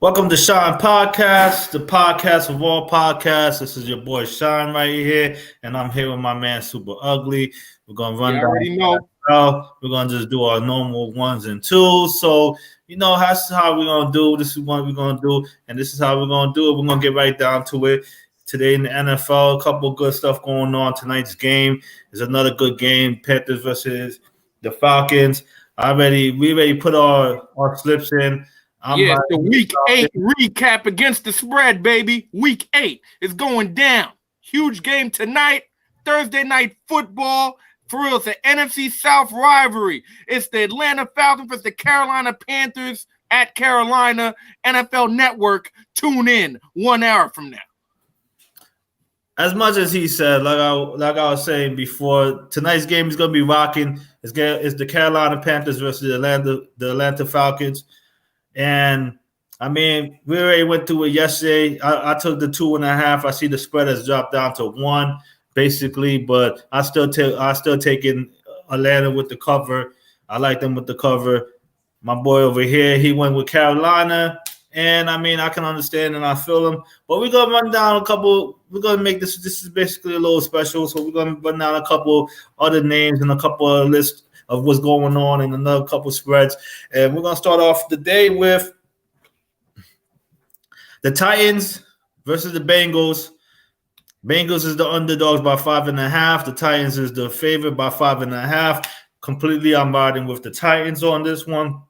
Welcome to Shyne Podcast, the podcast of all podcasts. This is your boy Shyne right here, and I'm here with my man Super Ugly. We're gonna run down. Already know. We're gonna just do our normal ones and twos. So that's how we're gonna do. This is what we're gonna do, and this is how we're gonna do it. We're gonna get right down to it. Today in the NFL, a couple of good stuff going on. Tonight's game is another good game. Panthers versus the Falcons. We already put our slips in. The Week 8 recap against the spread, baby. Week 8 is going down. Huge game tonight. Thursday night football. For real, it's an NFC South rivalry. It's the Atlanta Falcons versus the Carolina Panthers at Carolina. NFL Network. Tune in 1 hour from now. As much as he said, like I was saying before, tonight's game is going to be rocking. It's the Carolina Panthers versus the Atlanta Falcons. And, we already went through it yesterday. I took the 2.5. I see the spread has dropped down to 1, basically. But I still taking Atlanta with the cover. I like them with the cover. My boy over here, he went with Carolina. And, I can understand and I feel him. But we're going to run down a couple. We're going to make this is basically a little special. So we're going to run down a couple other names and a couple of lists of what's going on and another couple spreads. And we're going to start off the day with the Titans versus the Bengals. Bengals is the underdogs by 5.5. The Titans is the favorite by 5.5. Completely, I'm riding with the Titans on this one.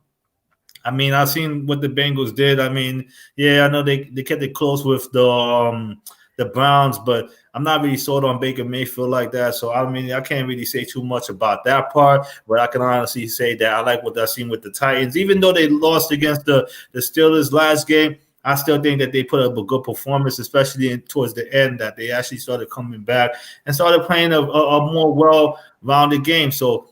I've seen what the Bengals did. I know they kept it close with the Browns, but I'm not really sold on Baker Mayfield like that. So, I can't really say too much about that part, but I can honestly say that I like what I've seen with the Titans. Even though they lost against the Steelers last game, I still think that they put up a good performance, especially towards the end, that they actually started coming back and started playing a more well-rounded game. So,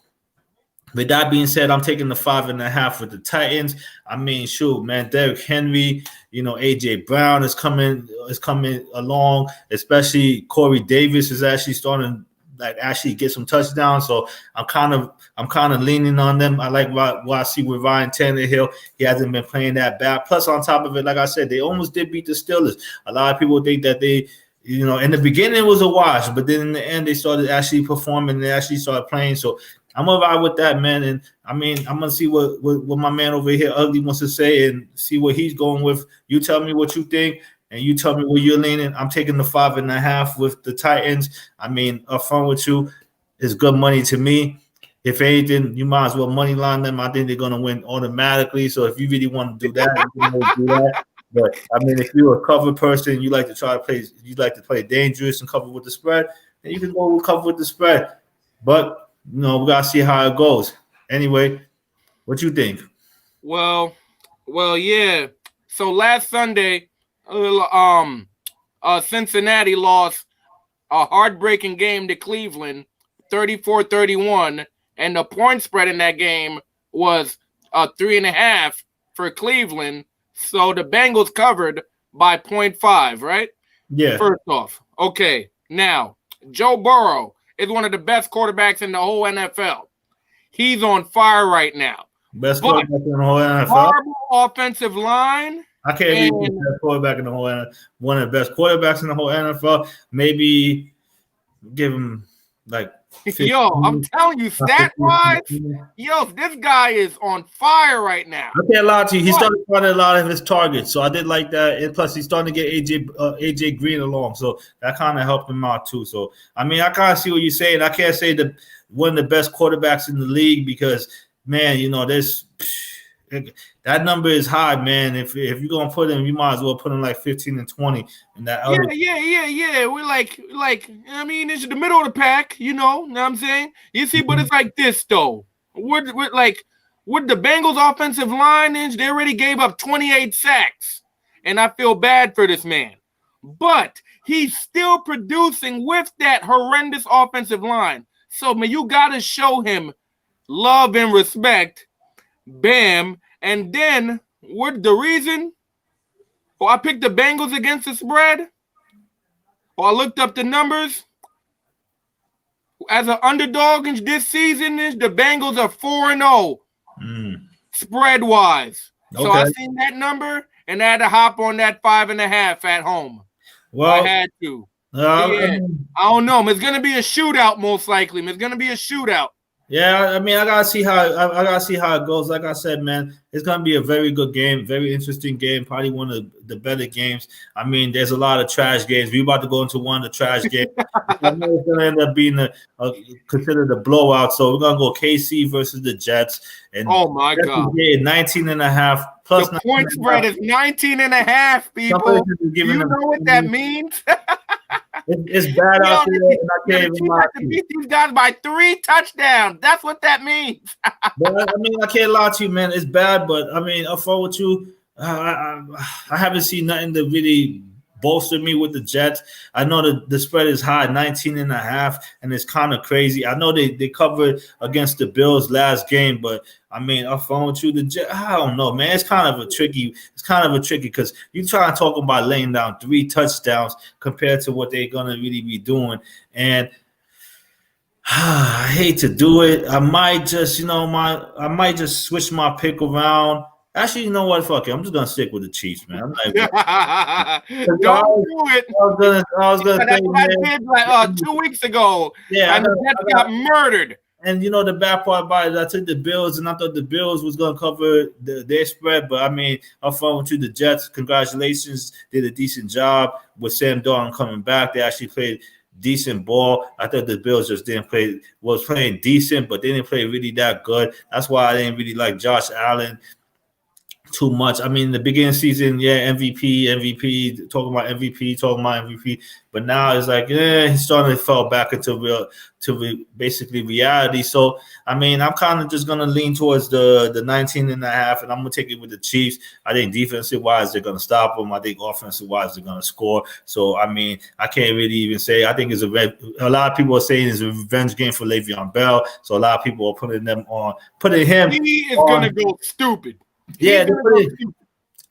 with that being said, I'm taking the 5.5 with the Titans. Derrick Henry, AJ Brown is coming along, especially Corey Davis is actually starting to get some touchdowns. So I'm kind of leaning on them. I like what I see with Ryan Tannehill. He hasn't been playing that bad. Plus, on top of it, like I said, they almost did beat the Steelers. A lot of people think that they, in the beginning it was a wash, but then in the end they started actually performing. They actually started playing. So I'm gonna ride with that, man, and I'm gonna see what my man over here, Ugly, wants to say and see what he's going with. You tell me what you think, and you tell me where you're leaning. I'm taking the 5.5 with the Titans. Up front with you, it's good money to me. If anything, you might as well money line them. I think they're gonna win automatically. So if you really want to do that, you can do that. But if you're a cover person, you like to play dangerous and cover with the spread, then you can go cover with the spread. But we gotta see how it goes. Anyway, what you think? Well, yeah. So last Sunday, Cincinnati lost a heartbreaking game to Cleveland, 34-31, and the point spread in that game was 3.5 for Cleveland. So the Bengals covered by 0.5, right? Yeah. First off, okay. Now, Joe Burrow is one of the best quarterbacks in the whole NFL. He's on fire right now. Best quarterback in the whole NFL? Horrible offensive line. I can't be the best quarterback in the whole NFL. One of the best quarterbacks in the whole NFL. Maybe give him like 15. Yo, I'm telling you, stat-wise, this guy is on fire right now. I can't lie to you. He started running a lot of his targets, so I did like that. And plus, he's starting to get AJ Green along, so that kind of helped him out too. So, I kind of see what you're saying. I can't say that one of the best quarterbacks in the league because, man, that number is high, man. If you're gonna put him, you might as well put him like 15 and 20 in that. Yeah. We're like, it's the middle of the pack, you know what I'm saying? You see, but it's like this though. With the Bengals offensive line, they already gave up 28 sacks, and I feel bad for this man. But he's still producing with that horrendous offensive line. So, man, you gotta show him love and respect. Bam. And then, what the reason? I picked the Bengals against the spread. I looked up the numbers. As an underdog this season, the Bengals are 4-0 spread-wise. Okay. So I seen that number, and I had to hop on that 5.5 at home. Well, I had to. I don't know. It's gonna be a shootout, most likely. It's gonna be a shootout. Yeah, I mean, I gotta see how it goes. Like I said, man, it's gonna be a very good game, very interesting game. Probably one of the better games. I mean, there's a lot of trash games. We're about to go into one of the trash games. I know it's gonna end up being considered a blowout. So we're gonna go KC versus the Jets. And oh my God, 19.5 plus. The point spread is 19.5. People, you know what that means? It's bad out there, and I can't even lie to you. Beat these guys by 3 touchdowns. That's what that means. But, I mean, I can't lie to you, man. It's bad, but I mean, I'll follow with you. I haven't seen nothing to really bolster me with the Jets. I know the spread is high, 19.5, and it's kind of crazy. I know they covered against the Bills last game, but I mean, I'll follow with you. The Jets, I don't know, man. It's kind of a tricky because you try to talk about laying down 3 touchdowns compared to what they're gonna really be doing, and I hate to do it. I might just, switch my pick around. Actually, you know what? Fuck it. I'm just gonna stick with the Chiefs, man. I'm like, don't do it. I was gonna say, man, like 2 weeks ago. Yeah, and the Jets got murdered. And you know the bad part about it, I took the Bills, and I thought the Bills was gonna cover their spread. But I mean, I'm following to the Jets. Congratulations, did a decent job with Sam Darnold coming back. They actually played decent ball. I thought the Bills just was playing decent, but they didn't play really that good. That's why I didn't really like Josh Allen too much. I mean, the beginning of the season, yeah, MVP, talking about MVP. But now it's like, he's starting to fall back into basically reality. So, I mean, I'm kind of just going to lean towards the 19.5, and I'm going to take it with the Chiefs. I think defensive-wise, they're going to stop them. I think offensive-wise, they're going to score. So, I mean, I can't really even say. I think a lot of people are saying it's a revenge game for Le'Veon Bell. So, a lot of people are putting him. He is going to go stupid. Yeah,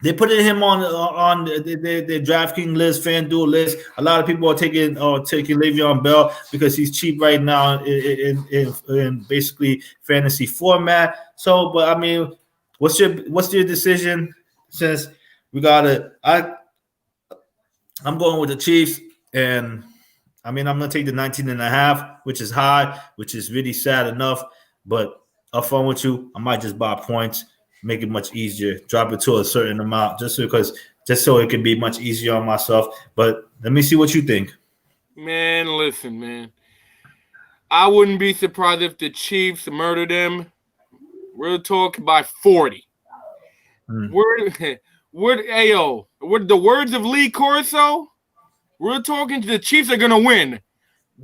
they put him on the DraftKings list, FanDuel list. A lot of people are taking Le'Veon Bell because he's cheap right now in basically fantasy format. So, but I mean, what's your decision? Since we I'm going with the Chiefs, and I mean, I'm gonna take the 19.5, which is high, which is really sad enough. But I'll phone with you. I might just buy points. Make it much easier, drop it to a certain amount just so it can be much easier on myself. But let me see what you think. Man, listen, man. I wouldn't be surprised if the Chiefs murder them. We're talking by 40. We're the words of Lee Corso. We're talking to the Chiefs are gonna win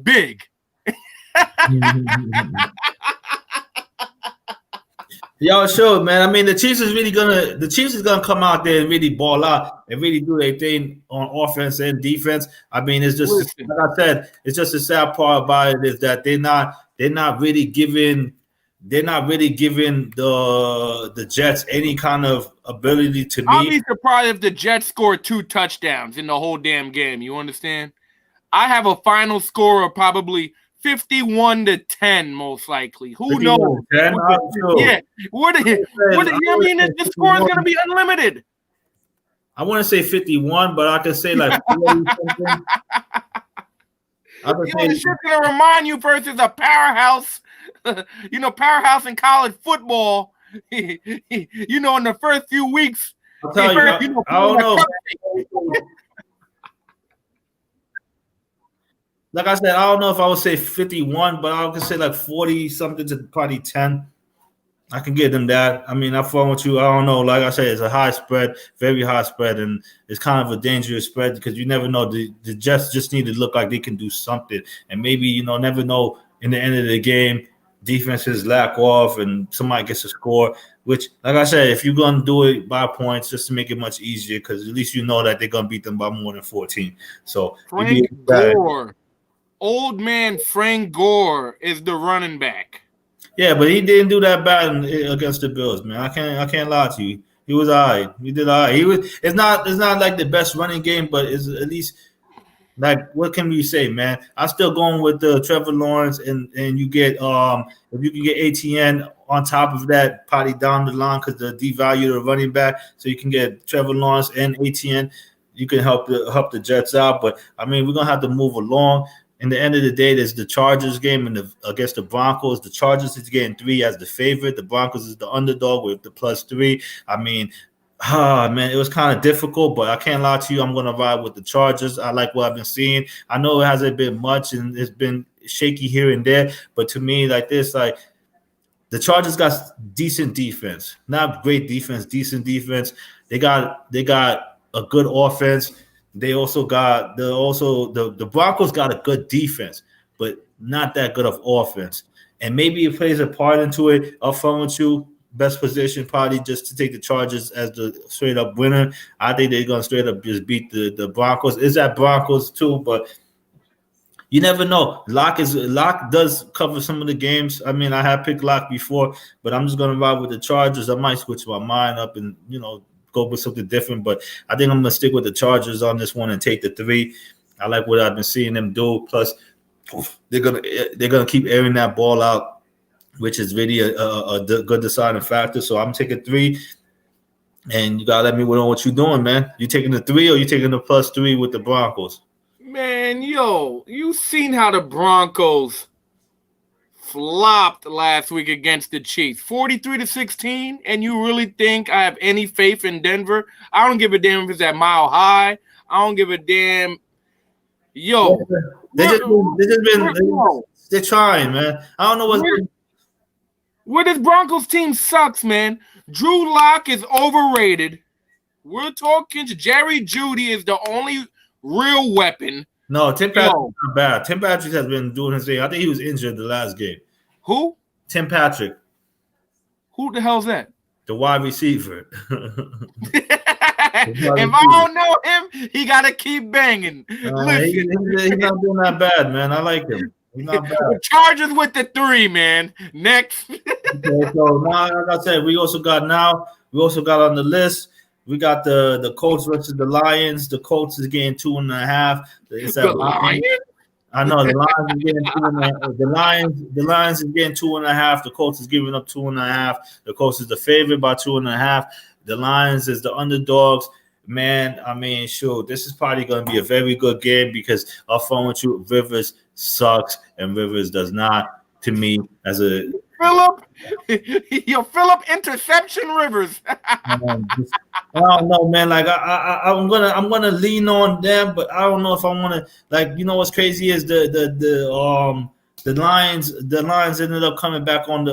big. Yo, sure, man. I mean, the Chiefs is gonna come out there and really ball out and really do their thing on offense and defense. I mean, it's just like I said, it's just the sad part about it is that they're not really giving the Jets any kind of ability to I'll be surprised if the Jets score 2 touchdowns in the whole damn game. You understand? I have a final score of probably 51-10, most likely. Who knows? 10? Yeah. The score is going to be unlimited. I want to say 51, but I could say like 40 something. It's just going to remind you versus a powerhouse, powerhouse in college football. In the first few weeks. I'll tell you, I don't know. Like I said, I don't know if I would say 51, but I could say like 40 something to probably 10. I can get them that. I mean, I'm fun with you. I don't know. Like I said, it's a high spread, very high spread, and it's kind of a dangerous spread because you never know. The Jets just need to look like they can do something, and maybe never know in the end of the game, defenses lack off and somebody gets a score. Which, like I said, if you're gonna do it by points, just to make it much easier, because at least you know that they're gonna beat them by more than 14. So Frank Gore. Old man Frank Gore is the running back. Yeah, but he didn't do that bad against the Bills, man. I can't lie to you. He was all right. He did all right. It's not like the best running game, but it's at least Like, what can we say, man? I'm still going with the Trevor Lawrence, and you get if you can get ATN on top of that, probably down the line because the devalue the running back, so you can get Trevor Lawrence and ATN. You can help the Jets out, but I mean we're gonna have to move along. In the end of the day, there's the Chargers game against the Broncos. The Chargers is getting 3 as the favorite. The Broncos is the underdog with the +3. I mean, man, it was kind of difficult, but I can't lie to you. I'm going to ride with the Chargers. I like what I've been seeing. I know it hasn't been much, and it's been shaky here and there, but to me, like this, like the Chargers got decent defense. Not great defense, decent defense. They got a good offense. They also got the Broncos got a good defense, but not that good of offense. And maybe it plays a part into it. Up front with you, best position probably just to take the Chargers as the straight up winner. I think they're gonna straight up just beat the Broncos. Is that Broncos too? But you never know. Lock does cover some of the games. I mean, I have picked Lock before, but I'm just gonna ride with the Chargers. I might switch my mind up and go with something different, but I think I'm gonna stick with the Chargers on this one and take the 3. I like what I've been seeing them do. Plus, they're gonna keep airing that ball out, which is really a good deciding factor. So I'm taking 3, and you gotta let me know what you're doing, man. You taking the 3 or you taking the +3 with the Broncos? Man, you seen how the Broncos flopped last week against the Chiefs, 43-16, and you really think I have any faith in Denver? I don't give a damn if it's at Mile High. I don't give a damn. They're trying, man. I don't know where this Broncos team sucks, man. Drew Lock is overrated. We're talking to Jerry Jeudy is the only real weapon. No, Tim Patrick's not bad. Tim Patrick has been doing his thing. I think he was injured the last game. Who? Tim Patrick. Who the hell's that? The wide receiver. If I don't know him, he got to keep banging. He's not doing that bad, man. I like him. He's not bad. Chargers with the 3, man. Next. Okay, so now, like I said, we also got on the list. We got the Colts versus the Lions. The Colts is getting 2.5. The Lions? I know the Lions is getting 2.5. The Lions is getting 2.5. The Colts is giving up 2.5. The Colts is the favorite by 2.5. The Lions is the underdogs. Man, I mean, sure, this is probably going to be a very good game because up front with you, Rivers sucks and Rivers does not. To me, as a Philip interception Rivers. I don't know, man. Like I'm gonna lean on them, but I don't know if I want to. Like, what's crazy is the Lions ended up coming back on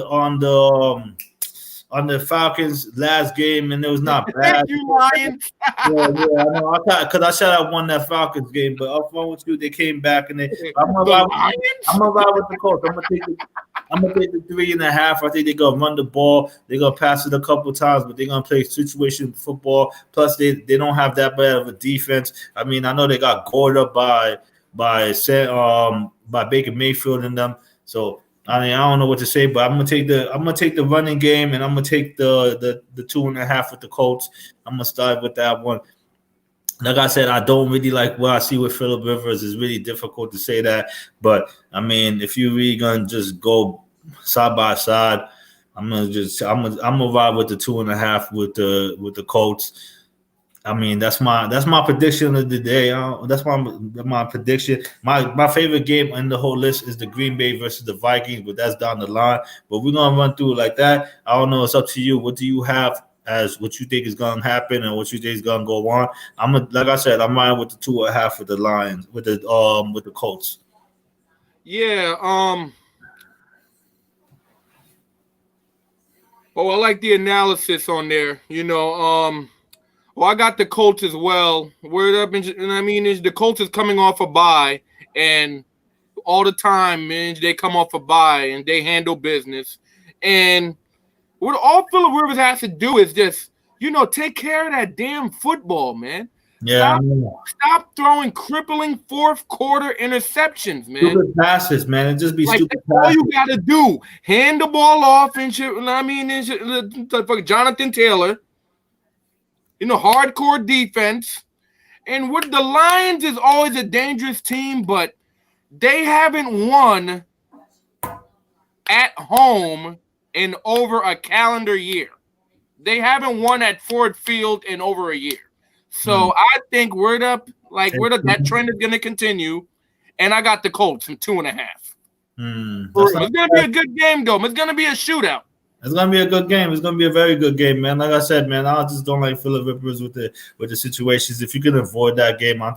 the Falcons last game, and it was not bad. Thank you, Lions. I know. Because I should have won that Falcons game, but up front with you, they came back, and I'm gonna ride with the Colts. I'm gonna take the 3.5. I think they're gonna run the ball. They're gonna pass it a couple times, but they're gonna play situation football. Plus, they don't have that bad of a defense. I mean, I know they got gored up by Baker Mayfield and them. So I mean, I don't know what to say, but I'm gonna take the running game, and I'm gonna take the 2.5 with the Colts. I'm gonna start with that one. Like I said, I don't really like what I see with Phillip Rivers. It's really difficult to say that, but I mean, if you really gonna just go side by side, I'm gonna ride with the 2.5 with the Colts. I mean, that's my prediction of the day. That's my prediction. My favorite game in the whole list is the Green Bay versus the Vikings, but that's down the line. But we're gonna run through it like that. I don't know. It's up to you. What do you have as what you think is gonna happen and what you think is gonna go on? Like I said, I'm riding with the 2.5 with the Lions, with the Colts. Yeah. I like the analysis on there. I got the Colts as well. The Colts is coming off a bye, and all the time, man, they come off a bye and they handle business. And what all Phillip Rivers has to do is just, take care of that damn football, man. Yeah. Stop throwing crippling fourth quarter interceptions, man. Stupid passes, man. It just be stupid passes. All you gotta do, hand the ball off and shit. Fucking Jonathan Taylor. Hardcore defense, And with the Lions is always a dangerous team, but they haven't won at home in over a calendar year. They haven't won at Ford Field in over a year. So I think that trend is going to continue. And I got the Colts from 2.5. It's going to be a good game, though. It's going to be a shootout. It's gonna be a good game. It's gonna be a very good game, man. Like I said, man, I just don't like Phillip Rivers with the situations. If you can avoid that game, I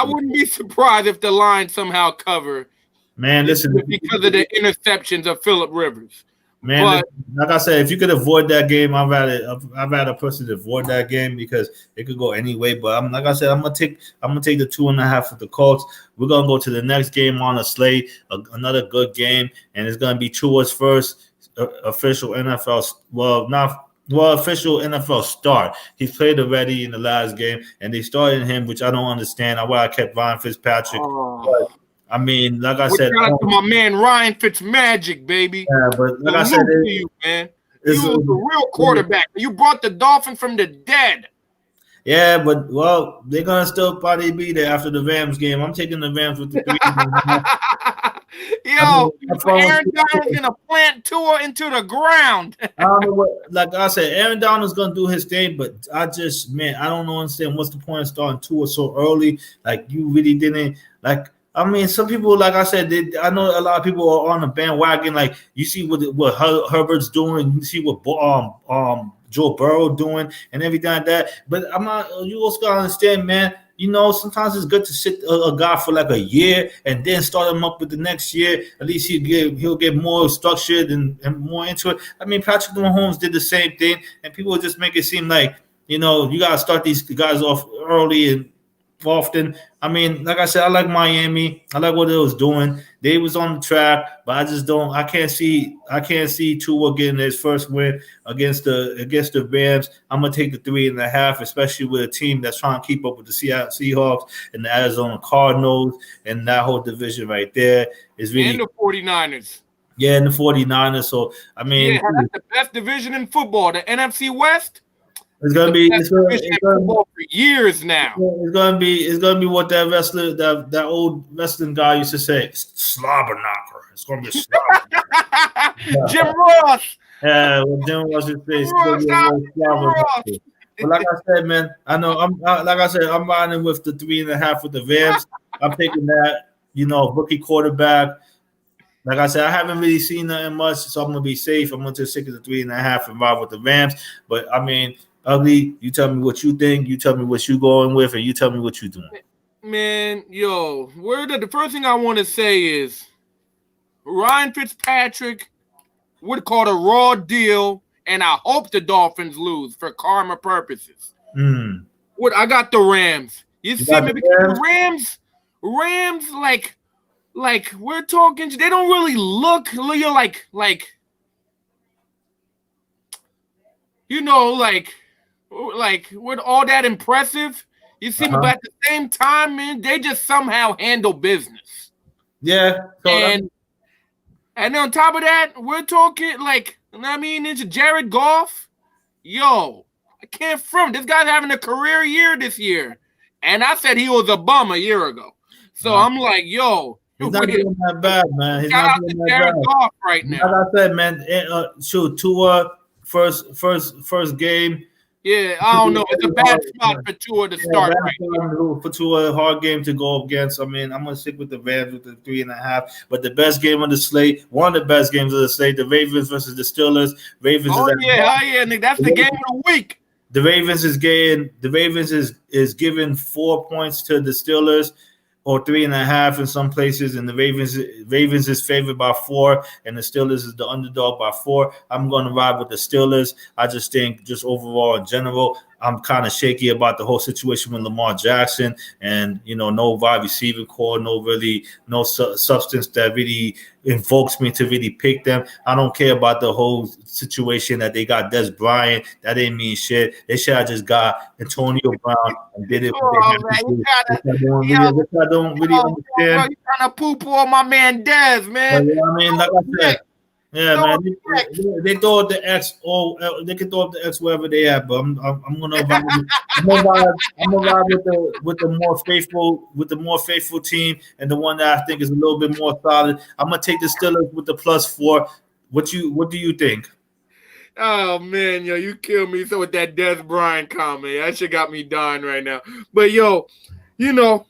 wouldn't be surprised if the Lions somehow cover. Man, listen, because of the interceptions of Phillip Rivers. Man, like I said, if you could avoid that game, I'd rather personally avoid that game because it could go any way. But like I said, I'm gonna take the 2.5 with the Colts. We're gonna go to the next game on the slate, another good game, and it's gonna be Tua's first official NFL. Official NFL start. He's played already in the last game, and they started him, which I don't understand. Why I kept Ryan Fitzpatrick. But, I mean, like I said, shout out to my man Ryan Fitzmagic, baby. Yeah, but like I said, you, man, you was a real quarterback. You brought the Dolphins from the dead. Yeah, but they're gonna still probably be there after the Rams game. I'm taking the Rams with the 3. Aaron Donald's gonna plant Tua into the ground. I don't know what, like I said, Aaron Donald's gonna do his thing, but I don't understand what's the point of starting Tua so early. Like you really didn't like. I mean, some people, like I said, I know a lot of people are on the bandwagon. Like you see what Herbert's doing, you see what Joe Burrow doing, and everything like that. But I'm not. You also gotta understand, man. You know, sometimes it's good to sit a guy for like a year and then start him up with the next year. At least he'll get more structured and more into it. I mean, Patrick Mahomes did the same thing, and people just make it seem like you gotta start these guys off early and often. I mean, like I said, I like Miami. I like what they was doing. They was on the track, but I can't see Tua getting his first win against the Rams. I'm gonna take the 3.5, especially with a team that's trying to keep up with the Seattle Seahawks and the Arizona Cardinals and that whole division right there is really, and the 49ers. Yeah, and the 49ers. So I mean, that's the best division in football, the NFC West. It's gonna be for years now. It's gonna be what that old wrestling guy used to say, slobber knocker. It's gonna be a slobber. Jim Ross. Yeah, what Jim Ross used to say. Slobber knocker. But like I said, man, I know I'm riding with the 3.5 with the Rams. I'm taking that, rookie quarterback. Like I said, I haven't really seen nothing much, so I'm gonna be safe. I'm gonna just stick to the 3.5 and ride with the Rams. But I mean, Ugly, you tell me what you think. You tell me what you going with, and you tell me what you doing. Man, the first thing I want to say is Ryan Fitzpatrick would call a raw deal, and I hope the Dolphins lose for karma purposes. I got the Rams. You see me? Because the Rams, like we're talking, they don't really look. You're like with all that impressive, you see, but at the same time, man, they just somehow handle business. Yeah. And on top of that, we're talking it's Jared Goff. I can't front. This guy's having a career year this year. And I said he was a bum a year ago. So I'm like, he's not doing that bad, man. He's not doing that Jared bad. Goff right now. Like I said, man, Tua, first game. Yeah, I don't know. It's a bad spot for Tua to start right now. For Tua, a hard game to go against. I mean, I'm going to stick with the Rams with the 3.5. But the best game of the slate, one of the best games of the slate, the Ravens versus the Steelers. Nick, that's the game of the week. The Ravens is giving 4 points to the Steelers, or 3.5 in some places, and the Ravens is favored by 4, and the Steelers is the underdog by 4. I'm going to ride with the Steelers. I just think, just overall in general, I'm kind of shaky about the whole situation with Lamar Jackson, and no wide receiving core, no substance that really invokes me to really pick them. I don't care about the whole situation that they got Des Bryant. That didn't mean shit. They should have just got Antonio Brown and did it. Which I don't really understand. You trying to poo-poo on my man Des, man. But, I mean, like I said, Yeah, man. They throw up the X, or they can throw up the X wherever they at. But I'm gonna vibe. I'm gonna ride with the more faithful team, and the one that I think is a little bit more solid. I'm gonna take the Steelers with the +4. What do you think? Oh man, yo, you killed me so with that Des Bryant comment. That shit got me dying right now. But yo, you know,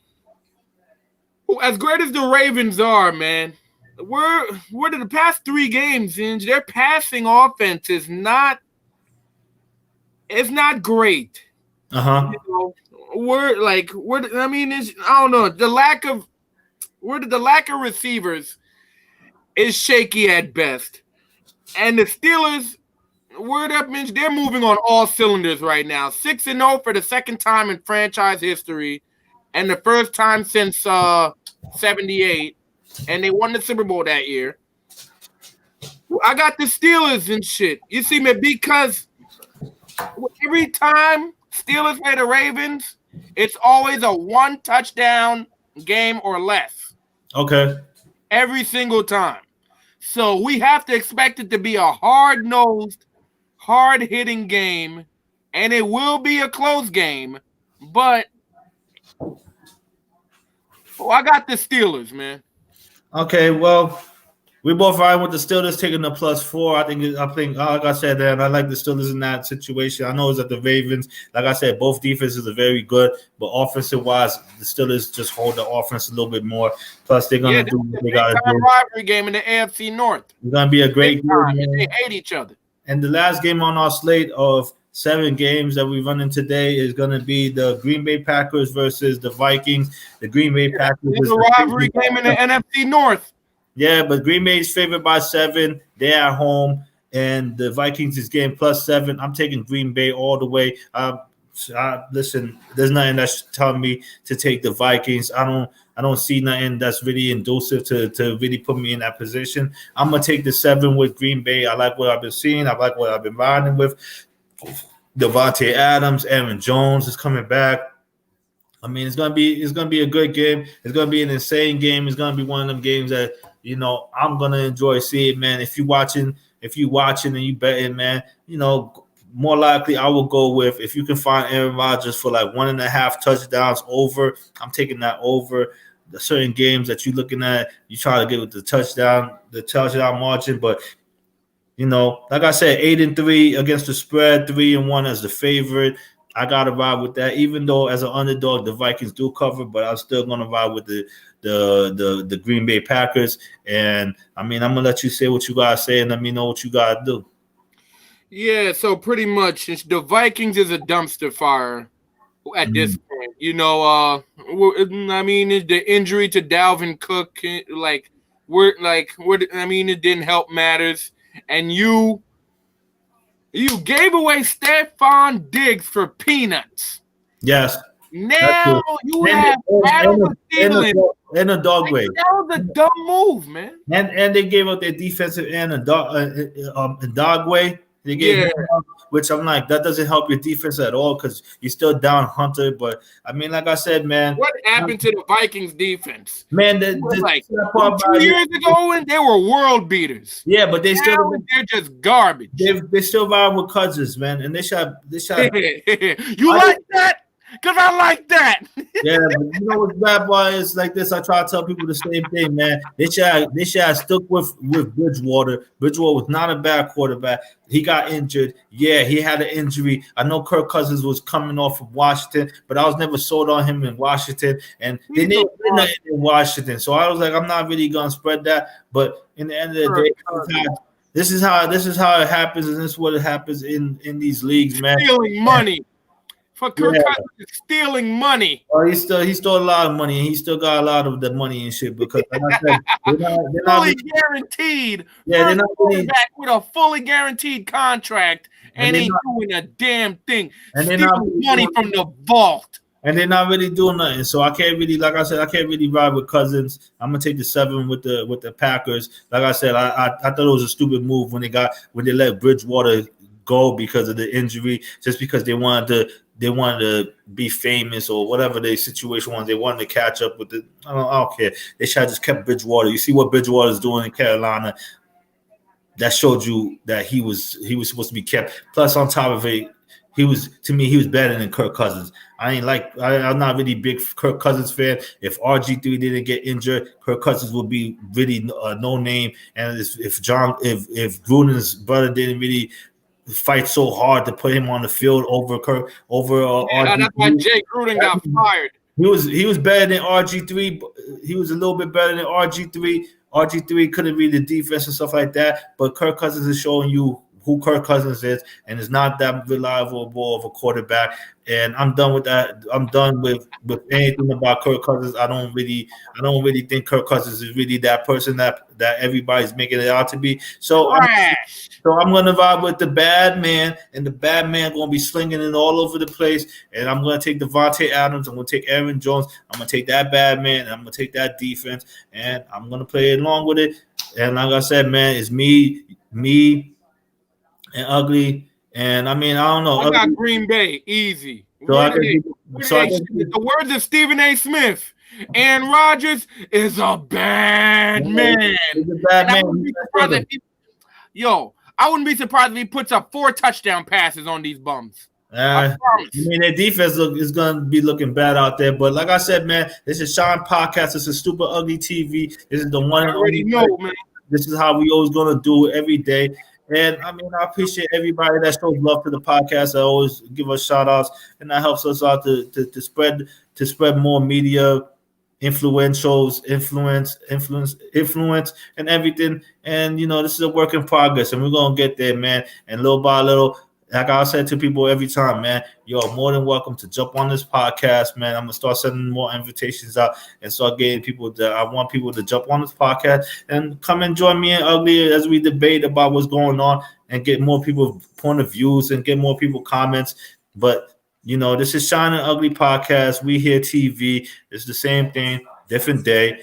as great as the Ravens are, man, we're to the past 3 games, and their passing offense is not great. Uh-huh. You know, I don't know, the lack of receivers is shaky at best. And the Steelers, word up, Mitch, they're moving on all cylinders right now. 6-0 for the second time in franchise history, and the first time since 78, and they won the Super Bowl that year. I got the Steelers and shit. You see me, because every time Steelers play the Ravens, it's always a 1 touchdown game or less. Okay. Every single time. So we have to expect it to be a hard-nosed, hard-hitting game, and it will be a close game, but I got the Steelers, man. Okay, well, we both ride with the Steelers taking the +4. I think, like I said, and I like the Steelers in that situation. I know it's at the Ravens. Like I said, both defenses are very good, but offensive-wise, the Steelers just hold the offense a little bit more. Plus, they're going to do what they got to do. Rivalry game in the AFC North. It's going to be a great game. They hate each other. And the last game on our slate of 7 games that we run in today is going to be the Green Bay Packers versus the Vikings. The Green Bay Packers is a rivalry game in the NFC North. Yeah, but Green Bay is favored by 7. They're at home, and the Vikings is getting +7. I'm taking Green Bay all the way. Listen, there's nothing that's telling me to take the Vikings. I don't see nothing that's really inducive to really put me in that position. I'm gonna take the 7 with Green Bay. I like what I've been seeing. I like what I've been riding with. Devontae Adams, Aaron Jones is coming back. I mean, it's gonna be a good game. It's gonna be an insane game. It's gonna be one of them games that, you know, I'm gonna enjoy seeing, man. If you watching and you betting, man, you know, more likely I will go with, if you can find Aaron Rodgers for like 1.5 touchdowns over. I'm taking that over. The certain games that you're looking at, you try to get with the touchdown margin, but you know, like I said, 8-3 against the spread, 3-1 as the favorite. I gotta ride with that, even though as an underdog the Vikings do cover, but I'm still gonna ride with the Green Bay Packers. And I mean, I'm gonna let you say what you gotta say and let me know what you gotta do. Yeah, so pretty much the Vikings is a dumpster fire at this point. You know, I mean, the injury to Dalvin Cook, it didn't help matters. And you gave away Stephon Diggs for peanuts. Yes. Now you have Adam Thielen in a dog way. That was a dumb move, man. And they gave up their defensive end in dog way. They gave which I'm like, that doesn't help your defense at all because you're still down Hunter. But I mean, like I said, man, what happened to the Vikings defense? Man, 2 years ago, and they were world beaters. Yeah, but they're just garbage. They still ride with Cousins, man, and they shot. You like that? Because I like that. Yeah, but you know what bad boy is like this. I try to tell people the same thing, man. They should have stuck with Bridgewater. Bridgewater was not a bad quarterback. He got injured. Yeah, he had an injury. I know Kirk Cousins was coming off of Washington, but I was never sold on him in Washington, and they didn't win nothing in Washington. So I was like, I'm not really gonna spread that. But in the end of the day, this is how it happens, and this is what it happens in these leagues, man. Stealing money. For Kirk Cousins is stealing money. Oh, he stole a lot of money, and he still got a lot of the money and shit because, like I said, they're fully guaranteed. Yeah, they're not really back with a fully guaranteed contract, and ain't doing a damn thing. And they're not really money from the vault. And they're not really doing nothing. So I can't really, like I said, I can't really ride with Cousins. I'm gonna take the 7 with the Packers. Like I said, I thought it was a stupid move when they let Bridgewater go because of the injury, just because they wanted to be famous or whatever the situation was. They wanted to catch up with I don't care. They should have just kept Bridgewater. You see what Bridgewater is doing in Carolina. that showed you that he was supposed to be kept. Plus, on top of it, he was better than Kirk Cousins. I'm not really big Kirk Cousins fan. If RG3 didn't get injured, Kirk Cousins would be really no name. And if Gruden's brother didn't really fight so hard to put him on the field over RG3. That's why Jay Gruden got fired. He was better than RG3. He was a little bit better than RG3. RG3 couldn't read the defense and stuff like that, but Kirk Cousins is showing you who Kirk Cousins is, and is not that reliable of a quarterback. And I'm done with that. I'm done with anything about Kirk Cousins. I don't really think Kirk Cousins is really that person that everybody's making it out to be. So I'm gonna vibe with the bad man, and the bad man gonna be slinging it all over the place. And I'm gonna take Devontae Adams. I'm gonna take Aaron Jones. I'm gonna take that bad man, and I'm gonna take that defense, and I'm gonna play along with it. And like I said, man, it's me, and Ugly. And I mean, I don't know. I got Green Bay easy. The words of Stephen A. Smith, Aaron Rodgers is a bad man. He's a bad man. I wouldn't be surprised if he puts up 4 touchdown passes on these bums. I mean, their defense is going to be looking bad out there. But like I said, man, this is Shyne Podcast. This is Stupid Ugly TV. This is the one and only. Man. This is how we always going to do it every day. And I mean, I appreciate everybody that shows love to the podcast. I always give us shout outs, and that helps us out to spread more media, influence, and everything. And this is a work in progress, and we're gonna get there, man. And little by little, like I said to people every time, man, you're more than welcome to jump on this podcast, man. I'm gonna start sending more invitations out and start getting people I want people to jump on this podcast and come and join me and Ugly as we debate about what's going on and get more people point of views and get more people comments. But this is Shyne and Ugly Podcast. WeHereTv. It's the same thing, different day.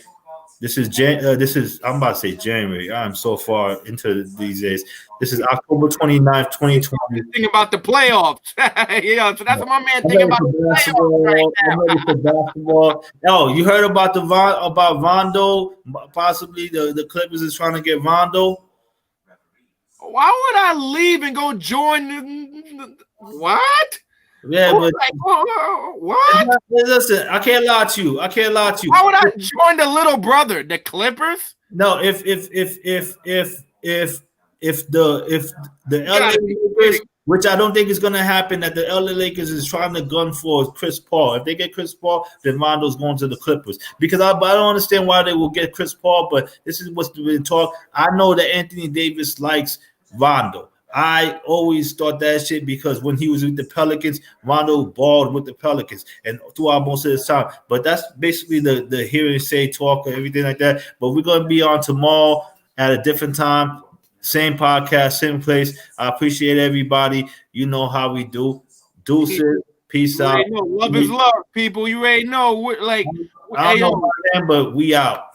This is I'm about to say January. I'm so far into these days. This is October 29th, 2020. Think about the playoffs. So that's what my man thinking about the playoffs right now. I'm ready for basketball. Oh, you heard about about Rondo? Possibly the Clippers is trying to get Rondo. Why would I leave and go join what? Yeah, but what? Listen, I can't lie to you. Why would I join the little brother, the Clippers? No, if the LA Lakers, which I don't think is going to happen, that the LA Lakers is trying to gun for Chris Paul. If they get Chris Paul, then Rondo's going to the Clippers. Because I don't understand why they will get Chris Paul, but this is what's been talked. I know that Anthony Davis likes Rondo. I always thought that shit because when he was with the Pelicans, Rondo balled with the Pelicans and throughout most of the time. But that's basically the hearing say talk or everything like that. But we're going to be on tomorrow at a different time. Same podcast, same place. I appreciate everybody. You know how we do. Deuces. Peace out. Love is love, people. You already know. I don't know about them, but we out.